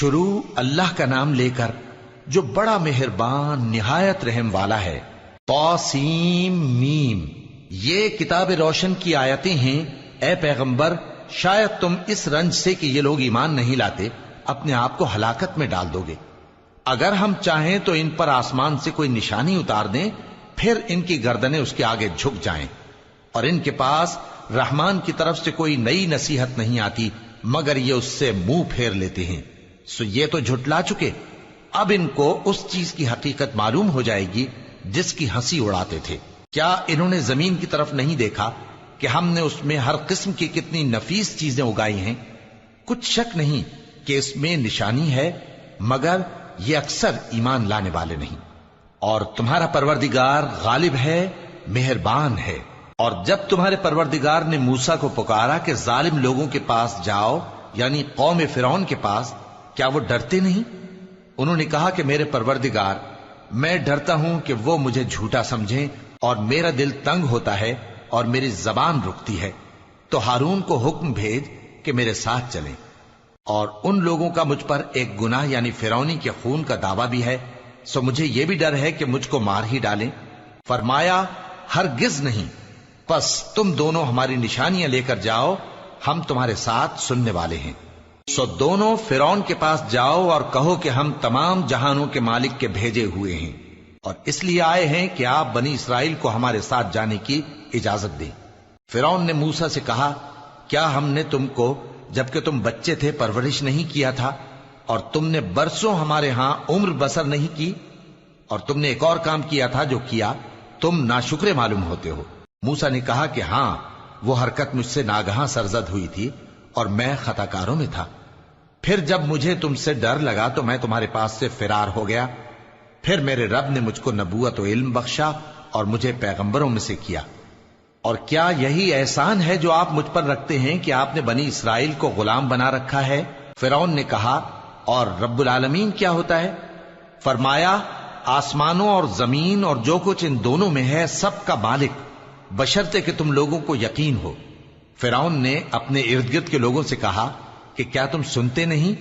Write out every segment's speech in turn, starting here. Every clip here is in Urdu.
شروع اللہ کا نام لے کر جو بڑا مہربان نہایت رحم والا ہے۔ طاسیم میم، یہ کتاب روشن کی آیتیں ہیں۔ اے پیغمبر، شاید تم اس رنج سے کہ یہ لوگ ایمان نہیں لاتے اپنے آپ کو ہلاکت میں ڈال دو گے۔ اگر ہم چاہیں تو ان پر آسمان سے کوئی نشانی اتار دیں، پھر ان کی گردنیں اس کے آگے جھک جائیں، اور ان کے پاس رحمان کی طرف سے کوئی نئی نصیحت نہیں آتی مگر یہ اس سے منہ پھیر لیتے ہیں۔ سو یہ تو جھٹلا چکے، اب ان کو اس چیز کی حقیقت معلوم ہو جائے گی جس کی ہنسی اڑاتے تھے۔ کیا انہوں نے زمین کی طرف نہیں دیکھا کہ ہم نے اس میں ہر قسم کی کتنی نفیس چیزیں اگائی ہیں؟ کچھ شک نہیں کہ اس میں نشانی ہے، مگر یہ اکثر ایمان لانے والے نہیں۔ اور تمہارا پروردگار غالب ہے، مہربان ہے۔ اور جب تمہارے پروردگار نے موسیٰ کو پکارا کہ ظالم لوگوں کے پاس جاؤ، یعنی قوم فرعون کے پاس، کیا وہ ڈرتے نہیں؟ انہوں نے کہا کہ میرے پروردگار، میں ڈرتا ہوں کہ وہ مجھے جھوٹا سمجھیں، اور میرا دل تنگ ہوتا ہے اور میری زبان رکتی ہے۔ تو ہارون کو حکم بھیج کہ میرے ساتھ چلیں۔ اور ان لوگوں کا مجھ پر ایک گناہ یعنی فرعونی کے خون کا دعویٰ بھی ہے، سو مجھے یہ بھی ڈر ہے کہ مجھ کو مار ہی ڈالیں۔ فرمایا ہرگز نہیں، پس تم دونوں ہماری نشانیاں لے کر جاؤ، ہم تمہارے ساتھ سننے والے ہیں۔ سو دونوں فرعون کے پاس جاؤ اور کہو کہ ہم تمام جہانوں کے مالک کے بھیجے ہوئے ہیں، اور اس لیے آئے ہیں کہ آپ بنی اسرائیل کو ہمارے ساتھ جانے کی اجازت دیں۔ فرعون نے موسیٰ سے کہا، کیا ہم نے تم کو جبکہ تم بچے تھے پرورش نہیں کیا تھا، اور تم نے برسوں ہمارے ہاں عمر بسر نہیں کی؟ اور تم نے ایک اور کام کیا تھا جو کیا، تم ناشکرے معلوم ہوتے ہو۔ موسیٰ نے کہا کہ ہاں، وہ حرکت مجھ سے ناگہاں سرزد ہوئی تھی اور میں خطا کاروں میں تھا۔ پھر جب مجھے تم سے ڈر لگا تو میں تمہارے پاس سے فرار ہو گیا۔ پھر میرے رب نے مجھ کو نبوت و علم بخشا اور مجھے پیغمبروں میں سے کیا۔ اور کیا یہی احسان ہے جو آپ مجھ پر رکھتے ہیں کہ آپ نے بنی اسرائیل کو غلام بنا رکھا ہے؟ فرعون نے کہا، اور رب العالمین کیا ہوتا ہے؟ فرمایا، آسمانوں اور زمین اور جو کچھ ان دونوں میں ہے سب کا مالک، بشرطے کہ تم لوگوں کو یقین ہو۔ فرعون نے اپنے ارد گرد کے لوگوں سے کہا کہ کیا تم سنتے نہیں؟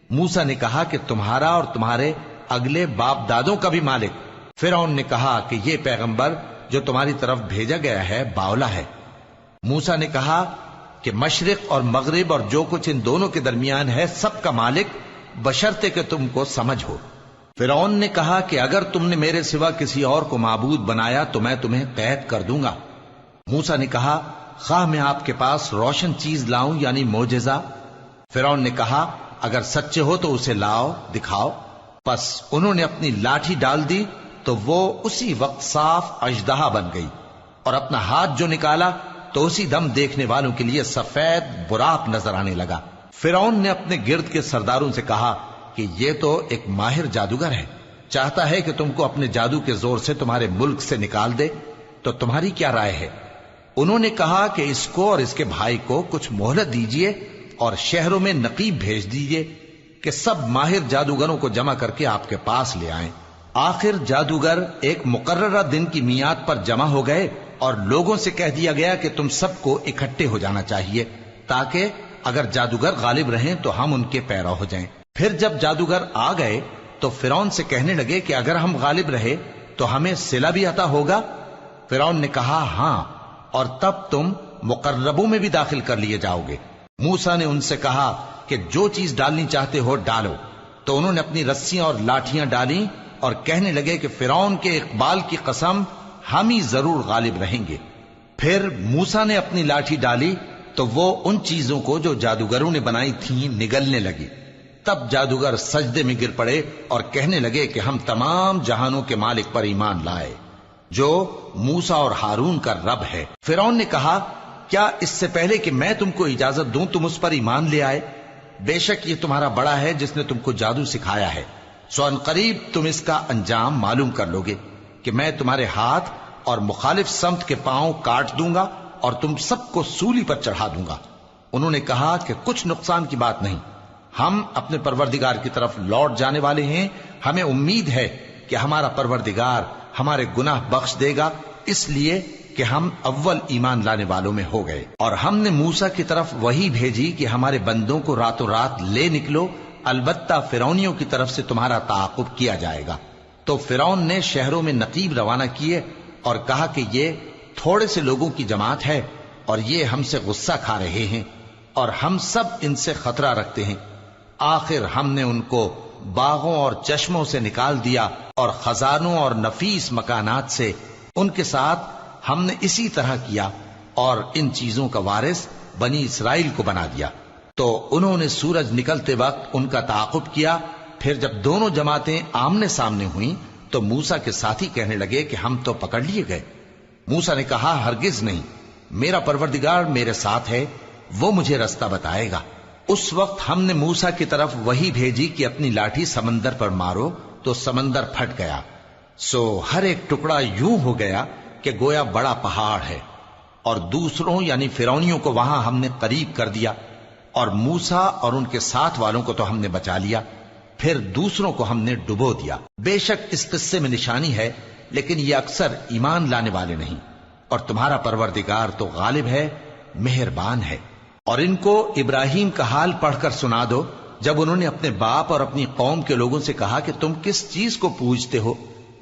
موسیٰ نے کہا کہ تمہارا اور تمہارے اگلے باپ دادوں کا بھی مالک۔ فرعون نے کہا کہ یہ پیغمبر جو تمہاری طرف بھیجا گیا ہے باولا ہے۔ موسیٰ نے کہا کہ مشرق اور مغرب اور جو کچھ ان دونوں کے درمیان ہے سب کا مالک، بشرطے کہ تم کو سمجھ ہو۔ فرعون نے کہا کہ اگر تم نے میرے سوا کسی اور کو معبود بنایا تو میں تمہیں قید کر دوں گا۔ موسیٰ نے کہا، خواہ میں آپ کے پاس روشن چیز لاؤں یعنی معجزہ؟ فرعون نے کہا، اگر سچے ہو تو اسے لاؤ، دکھاؤ۔ پس انہوں نے اپنی لاٹھی ڈال دی تو وہ اسی وقت صاف اژدہا بن گئی، اور اپنا ہاتھ جو نکالا تو اسی دم دیکھنے والوں کے لیے سفید براق نظر آنے لگا۔ فرعون نے اپنے گرد کے سرداروں سے کہا کہ یہ تو ایک ماہر جادوگر ہے، چاہتا ہے کہ تم کو اپنے جادو کے زور سے تمہارے ملک سے نکال دے، تو تمہاری کیا رائے ہے؟ انہوں نے کہا کہ اس کو اور اس کے بھائی کو کچھ مہلت دیجئے اور شہروں میں نقیب بھیج دیجئے کہ سب ماہر جادوگروں کو جمع کر کے آپ کے پاس لے آئیں۔ آخر جادوگر ایک مقررہ دن کی میعاد پر جمع ہو گئے اور لوگوں سے کہہ دیا گیا کہ تم سب کو اکٹھے ہو جانا چاہیے تاکہ اگر جادوگر غالب رہیں تو ہم ان کے پیرو ہو جائیں۔ پھر جب جادوگر آ گئے تو فرعون سے کہنے لگے کہ اگر ہم غالب رہے تو ہمیں صلہ بھی عطا ہوگا؟ فرعون نے کہا، ہاں، اور تب تم مقربوں میں بھی داخل کر لیے جاؤ گے۔ موسیٰ نے ان سے کہا کہ جو چیز ڈالنی چاہتے ہو ڈالو۔ تو انہوں نے اپنی رسیاں اور لاٹھیاں ڈالیں اور کہنے لگے کہ فرعون کے اقبال کی قسم، ہم ہی ضرور غالب رہیں گے۔ پھر موسیٰ نے اپنی لاٹھی ڈالی تو وہ ان چیزوں کو جو جادوگروں نے بنائی تھیں نگلنے لگی۔ تب جادوگر سجدے میں گر پڑے اور کہنے لگے کہ ہم تمام جہانوں کے مالک پر ایمان لائے جو موسیٰ اور ہارون کا رب ہے۔ فرعون نے کہا، کیا اس سے پہلے کہ میں تم کو اجازت دوں تم اس پر ایمان لے آئے؟ بے شک یہ تمہارا بڑا ہے جس نے تم کو جادو سکھایا ہے، سو ان قریب تم اس کا انجام معلوم کر لوگے کہ میں تمہارے ہاتھ اور مخالف سمت کے پاؤں کاٹ دوں گا اور تم سب کو سولی پر چڑھا دوں گا۔ انہوں نے کہا کہ کچھ نقصان کی بات نہیں، ہم اپنے پروردگار کی طرف لوٹ جانے والے ہیں، ہمیں امید ہے کہ ہمارا پروردگار ہمارے گناہ بخش دے گا، اس لیے کہ ہم اول ایمان لانے والوں میں ہو گئے۔ اور ہم نے موسیٰ کی طرف وحی بھیجی کہ ہمارے بندوں کو راتوں رات لے نکلو البتہ فرعونیوں کی طرف سے تمہارا تعاقب کیا جائے گا۔ تو فرعون نے شہروں میں نقیب روانہ کیے اور کہا کہ یہ تھوڑے سے لوگوں کی جماعت ہے اور یہ ہم سے غصہ کھا رہے ہیں اور ہم سب ان سے خطرہ رکھتے ہیں۔ آخر ہم نے ان کو باغوں اور چشموں سے نکال دیا اور خزانوں اور نفیس مکانات سے ان کے ساتھ ہم نے اسی طرح کیا، اور ان چیزوں کا وارث بنی اسرائیل کو بنا دیا۔ تو انہوں نے سورج نکلتے وقت ان کا تعاقب کیا۔ پھر جب دونوں جماعتیں آمنے سامنے ہوئیں تو موسیٰ کے ساتھی کہنے لگے کہ ہم تو پکڑ لیے گئے۔ موسیٰ نے کہا ہرگز نہیں، میرا پروردگار میرے ساتھ ہے، وہ مجھے رستہ بتائے گا۔ اس وقت ہم نے موسیٰ کی طرف وحی بھیجی کہ اپنی لاٹھی سمندر پر مارو، تو سمندر پھٹ گیا، سو ہر ایک ٹکڑا یوں ہو گیا کہ گویا بڑا پہاڑ ہے، اور دوسروں یعنی فرعونیوں کو وہاں ہم نے قریب کر دیا، اور موسیٰ اور ان کے ساتھ والوں کو تو ہم نے بچا لیا، پھر دوسروں کو ہم نے ڈبو دیا۔ بے شک اس قصے میں نشانی ہے، لیکن یہ اکثر ایمان لانے والے نہیں، اور تمہارا پروردگار تو غالب ہے، مہربان ہے۔ اور ان کو ابراہیم کا حال پڑھ کر سنا دو جب انہوں نے اپنے باپ اور اپنی قوم کے لوگوں سے کہا کہ تم کس چیز کو پوجتے ہو؟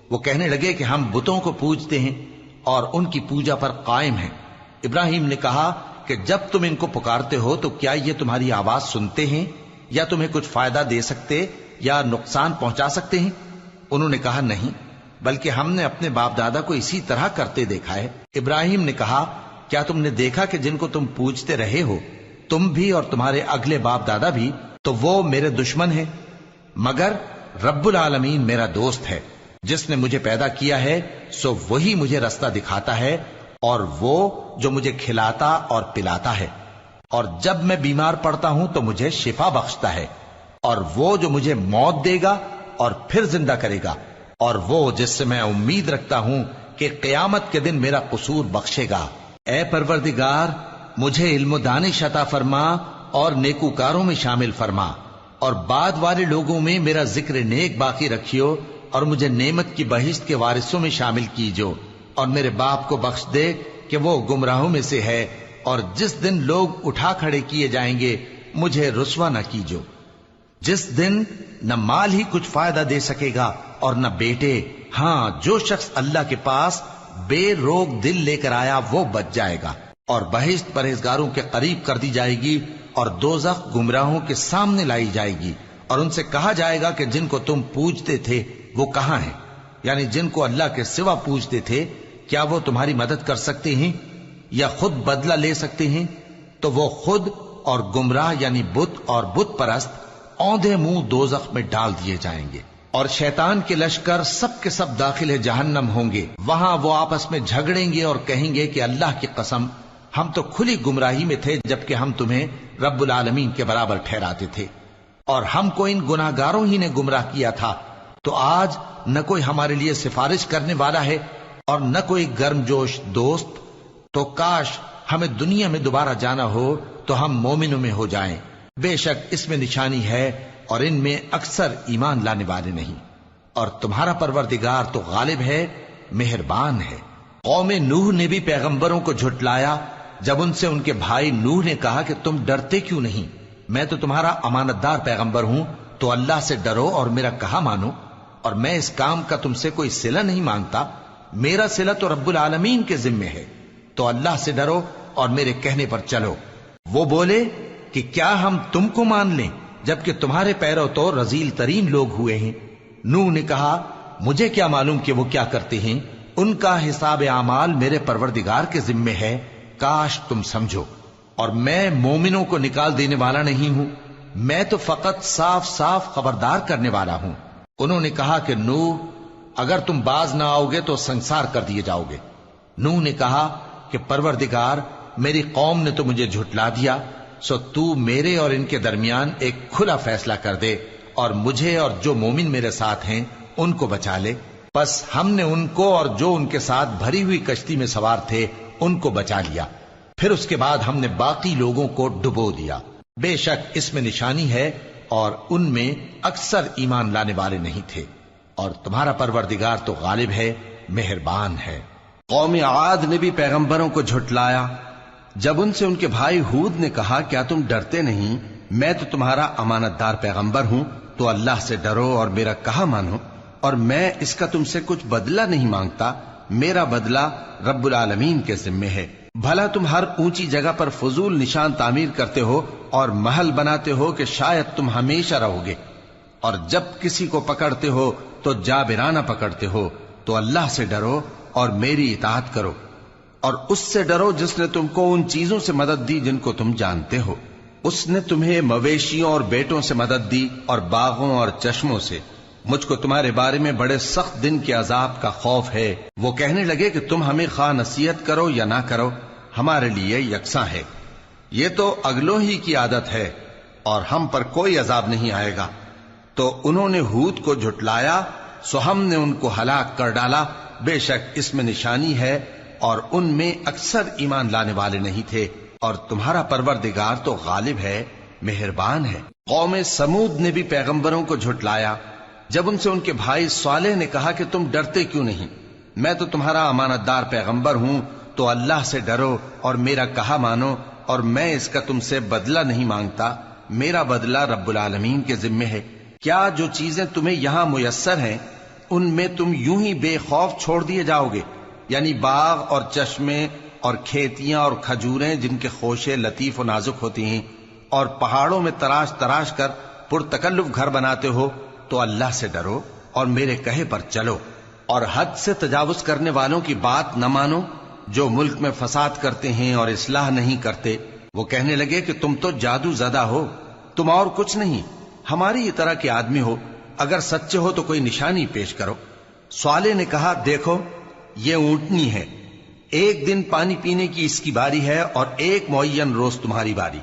وہ کہنے لگے کہ ہم بتوں کو پوجتے ہیں اور ان کی پوجا پر قائم ہیں۔ ابراہیم نے کہا کہ جب تم ان کو پکارتے ہو تو کیا یہ تمہاری آواز سنتے ہیں یا تمہیں کچھ فائدہ دے سکتے یا نقصان پہنچا سکتے ہیں؟ انہوں نے کہا نہیں، بلکہ ہم نے اپنے باپ دادا کو اسی طرح کرتے دیکھا ہے۔ ابراہیم نے کہا کیا تم نے دیکھا کہ جن کو تم پوجتے رہے ہو، تم بھی اور تمہارے اگلے باپ دادا بھی، تو وہ میرے دشمن ہیں، مگر رب العالمین میرا دوست ہے۔ جس نے مجھے پیدا کیا ہے سو وہی مجھے رستہ دکھاتا ہے، اور وہ جو مجھے کھلاتا اور پلاتا ہے، اور جب میں بیمار پڑتا ہوں تو مجھے شفا بخشتا ہے، اور وہ جو مجھے موت دے گا اور پھر زندہ کرے گا، اور وہ جس سے میں امید رکھتا ہوں کہ قیامت کے دن میرا قصور بخشے گا۔ اے پروردگار، مجھے علم و دانش عطا فرما اور نیکوکاروں میں شامل فرما، اور بعد والے لوگوں میں میرا ذکر نیک باقی رکھیو، اور مجھے نعمت کی بہشت کے وارثوں میں شامل کیجو، اور میرے باپ کو بخش دے کہ وہ گمراہوں میں سے ہے، اور جس دن لوگ اٹھا کھڑے کیے جائیں گے مجھے رسوا نہ کیجو، جس دن نہ مال ہی کچھ فائدہ دے سکے گا اور نہ بیٹے۔ ہاں، جو شخص اللہ کے پاس بے روک دل لے کر آیا وہ بچ جائے گا، اور بہشت پرہیزگاروں کے قریب کر دی جائے گی، اور دوزخ گمراہوں کے سامنے لائی جائے گی، اور ان سے کہا جائے گا کہ جن کو تم پوجتے تھے وہ کہاں ہیں؟ یعنی جن کو اللہ کے سوا پوجتے تھے، کیا وہ تمہاری مدد کر سکتے ہیں یا خود بدلہ لے سکتے ہیں؟ تو وہ خود اور گمراہ یعنی بت اور بت پرست اوندھے منہ دوزخ میں ڈال دیے جائیں گے، اور شیطان کے لشکر سب کے سب داخل جہنم ہوں گے۔ وہاں وہ آپس میں جھگڑیں گے اور کہیں گے کہ اللہ کی قسم، ہم تو کھلی گمراہی میں تھے جبکہ ہم تمہیں رب العالمین کے برابر ٹھہراتے تھے، اور ہم کو ان گناہگاروں ہی نے گمراہ کیا تھا، تو آج نہ کوئی ہمارے لیے سفارش کرنے والا ہے اور نہ کوئی گرم جوش دوست۔ تو کاش ہمیں دنیا میں دوبارہ جانا ہو تو ہم مومنوں میں ہو جائیں۔ بے شک اس میں نشانی ہے اور ان میں اکثر ایمان لانے والے نہیں، اور تمہارا پروردگار تو غالب ہے، مہربان ہے۔ قوم نوح نے بھی پیغمبروں کو جھٹلایا جب ان سے ان کے بھائی نوح نے کہا کہ تم ڈرتے کیوں نہیں؟ میں تو تمہارا امانت دار پیغمبر ہوں، تو اللہ سے ڈرو اور میرا کہا مانو، اور میں اس کام کا تم سے کوئی صلہ نہیں مانگتا، میرا صلہ تو رب العالمین کے ذمے ہے، تو اللہ سے ڈرو اور میرے کہنے پر چلو۔ وہ بولے کہ کیا ہم تم کو مان لیں جبکہ تمہارے پیرو تو رذیل ترین لوگ ہوئے ہیں؟ نوح نے کہا مجھے کیا معلوم کہ وہ کیا کرتے ہیں، ان کا حساب اعمال میرے پروردگار کے ذمے ہے، کاش تم سمجھو۔ اور میں مومنوں کو نکال دینے والا نہیں ہوں، میں تو فقط صاف صاف خبردار کرنے والا ہوں۔ انہوں نے کہا کہ نوح، اگر تم باز نہ آؤ گے تو سنسار کر دیے جاؤ گے۔ نوح نے کہا کہ پروردگار، میری قوم نے تو مجھے جھٹلا دیا، سو تو میرے اور ان کے درمیان ایک کھلا فیصلہ کر دے، اور مجھے اور جو مومن میرے ساتھ ہیں ان کو بچا لے۔ بس ہم نے ان کو اور جو ان کے ساتھ بھری ہوئی کشتی میں سوار تھے ان کو بچا لیا، پھر اس کے بعد ہم نے باقی لوگوں کو ڈبو دیا۔ بے شک اس میں نشانی ہے اور ان میں اکثر ایمان لانے والے نہیں تھے، اور تمہارا پروردگار تو غالب ہے، مہربان ہے۔ قوم عاد نے بھی پیغمبروں کو جھٹلایا جب ان سے ان کے بھائی ہود نے کہا کیا تم ڈرتے نہیں؟ میں تو تمہارا امانت دار پیغمبر ہوں، تو اللہ سے ڈرو اور میرا کہا مانو، اور میں اس کا تم سے کچھ بدلہ نہیں مانگتا، میرا بدلہ رب العالمین کے ذمے ہے۔ بھلا تم ہر اونچی جگہ پر فضول نشان تعمیر کرتے ہو اور محل بناتے ہو کہ شاید تم ہمیشہ رہو گے، اور جب کسی کو پکڑتے ہو تو جابرانہ پکڑتے ہو، تو اللہ سے ڈرو اور میری اطاعت کرو، اور اس سے ڈرو جس نے تم کو ان چیزوں سے مدد دی جن کو تم جانتے ہو۔ اس نے تمہیں مویشیوں اور بیٹوں سے مدد دی اور باغوں اور چشموں سے۔ مجھ کو تمہارے بارے میں بڑے سخت دن کے عذاب کا خوف ہے۔ وہ کہنے لگے کہ تم ہمیں خواہ نصیحت کرو یا نہ کرو، ہمارے لیے یکساں ہے، یہ تو اگلوں ہی کی عادت ہے، اور ہم پر کوئی عذاب نہیں آئے گا۔ تو انہوں نے ہود کو جھٹلایا، سو ہم نے ان کو ہلاک کر ڈالا۔ بے شک اس میں نشانی ہے، اور ان میں اکثر ایمان لانے والے نہیں تھے، اور تمہارا پروردگار تو غالب ہے، مہربان ہے۔ قوم سمود نے بھی پیغمبروں کو جھٹلایا جب ان سے ان کے بھائی صالح نے کہا کہ تم ڈرتے کیوں نہیں، میں تو تمہارا امانت دار پیغمبر ہوں، تو اللہ سے ڈرو اور میرا کہا مانو، اور میں اس کا تم سے بدلہ نہیں مانگتا، میرا بدلہ رب العالمین کے ذمے ہے۔ کیا جو چیزیں تمہیں یہاں میسر ہیں ان میں تم یوں ہی بے خوف چھوڑ دیے جاؤ گے؟ یعنی باغ اور چشمے اور کھیتیاں اور کھجوریں جن کے خوشے لطیف و نازک ہوتی ہیں، اور پہاڑوں میں تراش تراش کر پرتکلف گھر بناتے ہو، تو اللہ سے ڈرو اور میرے کہے پر چلو، اور حد سے تجاوز کرنے والوں کی بات نہ مانو جو ملک میں فساد کرتے ہیں اور اصلاح نہیں کرتے۔ وہ کہنے لگے کہ تم تو جادو زدہ ہو، تم اور کچھ نہیں، ہماری ہی طرح کے آدمی ہو، اگر سچے ہو تو کوئی نشانی پیش کرو۔ صالح نے کہا دیکھو یہ اونٹنی ہے، ایک دن پانی پینے کی اس کی باری ہے اور ایک معین روز تمہاری باری،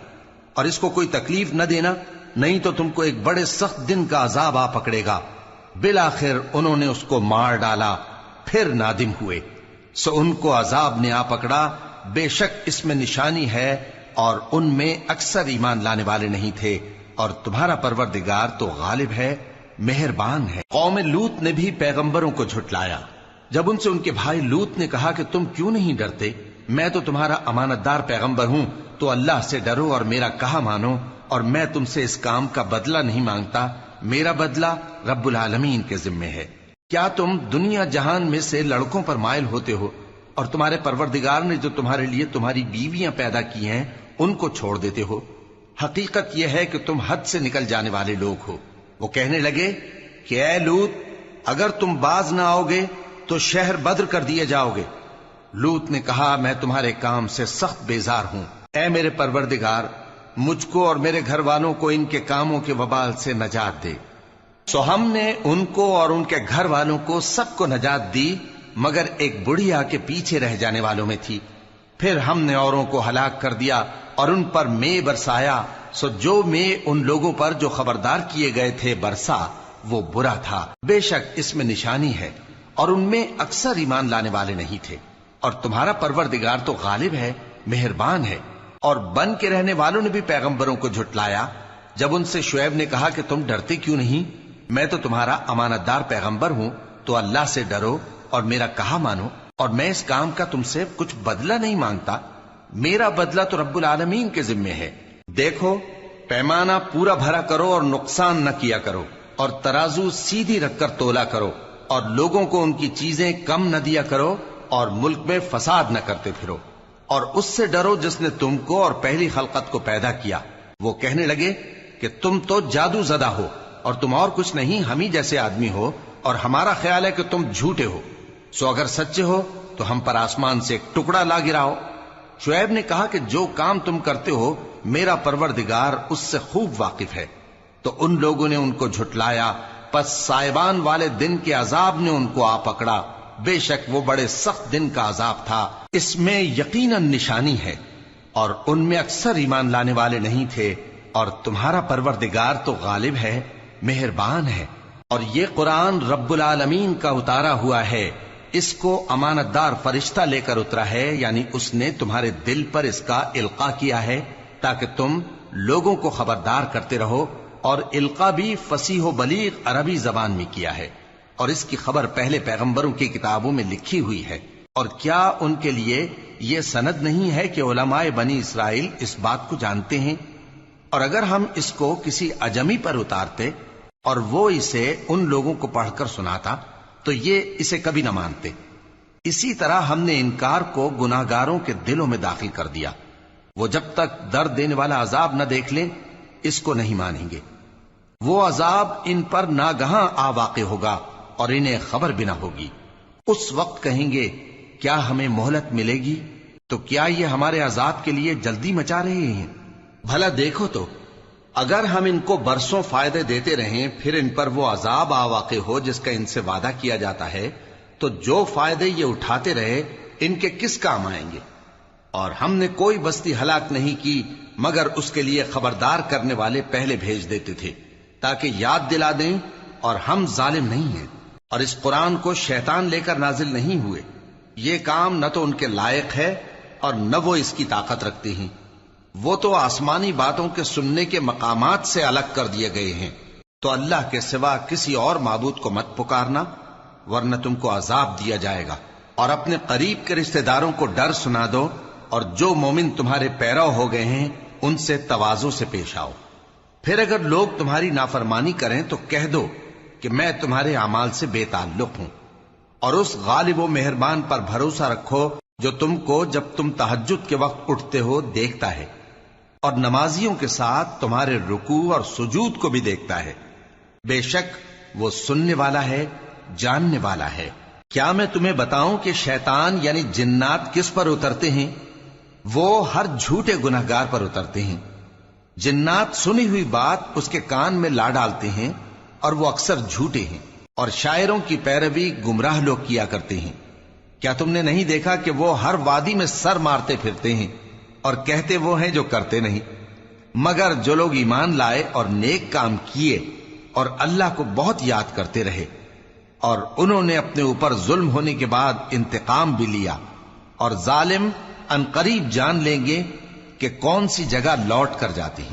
اور اس کو کوئی تکلیف نہ دینا، نہیں تو تم کو ایک بڑے سخت دن کا عذاب آ پکڑے گا۔ بالآخر انہوں نے اس کو مار ڈالا، پھر نادم ہوئے، سو ان کو عذاب نے آ پکڑا۔ بے شک اس میں نشانی ہے، اور ان میں اکثر ایمان لانے والے نہیں تھے، اور تمہارا پروردگار تو غالب ہے، مہربان ہے۔ قوم لوط نے بھی پیغمبروں کو جھٹلایا جب ان سے ان کے بھائی لوط نے کہا کہ تم کیوں نہیں ڈرتے، میں تو تمہارا امانت دار پیغمبر ہوں، تو اللہ سے ڈرو اور میرا کہا مانو، اور میں تم سے اس کام کا بدلہ نہیں مانگتا، میرا بدلہ رب العالمین کے ذمے ہے۔ کیا تم دنیا جہان میں سے لڑکوں پر مائل ہوتے ہو، اور تمہارے پروردگار نے جو تمہارے لیے تمہاری بیویاں پیدا کی ہیں ان کو چھوڑ دیتے ہو؟ حقیقت یہ ہے کہ تم حد سے نکل جانے والے لوگ ہو۔ وہ کہنے لگے کہ اے لوط، اگر تم باز نہ آؤ گے تو شہر بدر کر دیے جاؤ گے۔ لوط نے کہا میں تمہارے کام سے سخت بیزار ہوں، اے میرے پروردگار مجھ کو اور میرے گھر والوں کو ان کے کاموں کے وبال سے نجات دے۔ سو ہم نے ان کو اور ان کے گھر والوں کو سب کو نجات دی، مگر ایک بڑھیا کے پیچھے رہ جانے والوں میں تھی۔ پھر ہم نے اوروں کو ہلاک کر دیا اور ان پر مے برسایا، سو جو مے ان لوگوں پر جو خبردار کیے گئے تھے برسا وہ برا تھا۔ بے شک اس میں نشانی ہے، اور ان میں اکثر ایمان لانے والے نہیں تھے، اور تمہارا پروردگار تو غالب ہے، مہربان ہے۔ اور بن کے رہنے والوں نے بھی پیغمبروں کو جھٹلایا جب ان سے شعیب نے کہا کہ تم ڈرتے کیوں نہیں، میں تو تمہارا امانت دار پیغمبر ہوں، تو اللہ سے ڈرو اور میرا کہا مانو، اور میں اس کام کا تم سے کچھ بدلہ نہیں مانگتا، میرا بدلہ تو رب العالمین کے ذمے ہے۔ دیکھو پیمانہ پورا بھرا کرو اور نقصان نہ کیا کرو، اور ترازو سیدھی رکھ کر تولا کرو، اور لوگوں کو ان کی چیزیں کم نہ دیا کرو، اور ملک میں فساد نہ کرتے پھرو، اور اس سے ڈرو جس نے تم کو اور پہلی خلقت کو پیدا کیا۔ وہ کہنے لگے کہ تم تو جادو زدہ ہو، اور تم اور کچھ نہیں، ہم ہی جیسے آدمی ہو، اور ہمارا خیال ہے کہ تم جھوٹے ہو، سو اگر سچے ہو تو ہم پر آسمان سے ایک ٹکڑا لا گراؤ۔ شعیب نے کہا کہ جو کام تم کرتے ہو میرا پروردگار اس سے خوب واقف ہے۔ تو ان لوگوں نے ان کو جھٹلایا، پس سائبان والے دن کے عذاب نے ان کو آ پکڑا، بے شک وہ بڑے سخت دن کا عذاب تھا، اس میں یقیناً نشانی ہے، اور ان میں اکثر ایمان لانے والے نہیں تھے، اور تمہارا پروردگار تو غالب ہے، مہربان ہے۔ اور یہ قرآن رب العالمین کا اتارا ہوا ہے، اس کو امانت دار فرشتہ لے کر اترا ہے، یعنی اس نے تمہارے دل پر اس کا القاء کیا ہے تاکہ تم لوگوں کو خبردار کرتے رہو، اور القاء بھی فصیح و بلیغ عربی زبان میں کیا ہے، اور اس کی خبر پہلے پیغمبروں کی کتابوں میں لکھی ہوئی ہے۔ اور کیا ان کے لیے یہ سند نہیں ہے کہ علماء بنی اسرائیل اس بات کو جانتے ہیں؟ اور اگر ہم اس کو کسی اجمی پر اتارتے اور وہ اسے ان لوگوں کو پڑھ کر سناتا تو یہ اسے کبھی نہ مانتے. اسی طرح ہم نے انکار کو گناہگاروں کے دلوں میں داخل کر دیا. وہ جب تک درد دینے والا عذاب نہ دیکھ لیں اس کو نہیں مانیں گے. وہ عذاب ان پر ناگہاں آ واقع ہوگا اور انہیں خبر بھی نہ ہوگی. اس وقت کہیں گے کیا ہمیں مہلت ملے گی؟ تو کیا یہ ہمارے عذاب کے لیے جلدی مچا رہے ہیں؟ بھلا دیکھو تو اگر ہم ان کو برسوں فائدے دیتے رہیں پھر ان پر وہ عذاب آ واقع ہو جس کا ان سے وعدہ کیا جاتا ہے تو جو فائدے یہ اٹھاتے رہے ان کے کس کام آئیں گے؟ اور ہم نے کوئی بستی ہلاک نہیں کی مگر اس کے لیے خبردار کرنے والے پہلے بھیج دیتے تھے تاکہ یاد دلا دیں، اور ہم ظالم نہیں ہیں. اور اس قرآن کو شیطان لے کر نازل نہیں ہوئے. یہ کام نہ تو ان کے لائق ہے اور نہ وہ اس کی طاقت رکھتے ہیں. وہ تو آسمانی باتوں کے سننے کے مقامات سے الگ کر دیے گئے ہیں. تو اللہ کے سوا کسی اور معبود کو مت پکارنا ورنہ تم کو عذاب دیا جائے گا. اور اپنے قریب کے رشتہ داروں کو ڈر سنا دو، اور جو مومن تمہارے پیرو ہو گئے ہیں ان سے تواضع سے پیش آؤ. پھر اگر لوگ تمہاری نافرمانی کریں تو کہہ دو کہ میں تمہارے اعمال سے بے تعلق ہوں، اور اس غالب و مہربان پر بھروسہ رکھو جو تم کو جب تم تہجد کے وقت اٹھتے ہو دیکھتا ہے، اور نمازیوں کے ساتھ تمہارے رکوع اور سجود کو بھی دیکھتا ہے. بے شک وہ سننے والا ہے، جاننے والا ہے. کیا میں تمہیں بتاؤں کہ شیطان یعنی جنات کس پر اترتے ہیں؟ وہ ہر جھوٹے گناہگار پر اترتے ہیں. جنات سنی ہوئی بات اس کے کان میں لا ڈالتے ہیں اور وہ اکثر جھوٹے ہیں، اور شاعروں کی پیروی گمراہ لوگ کیا کرتے ہیں. کیا تم نے نہیں دیکھا کہ وہ ہر وادی میں سر مارتے پھرتے ہیں اور کہتے وہ ہیں جو کرتے نہیں؟ مگر جو لوگ ایمان لائے اور نیک کام کیے اور اللہ کو بہت یاد کرتے رہے، اور انہوں نے اپنے اوپر ظلم ہونے کے بعد انتقام بھی لیا، اور ظالم ان قریب جان لیں گے کہ کون سی جگہ لوٹ کر جاتے ہیں.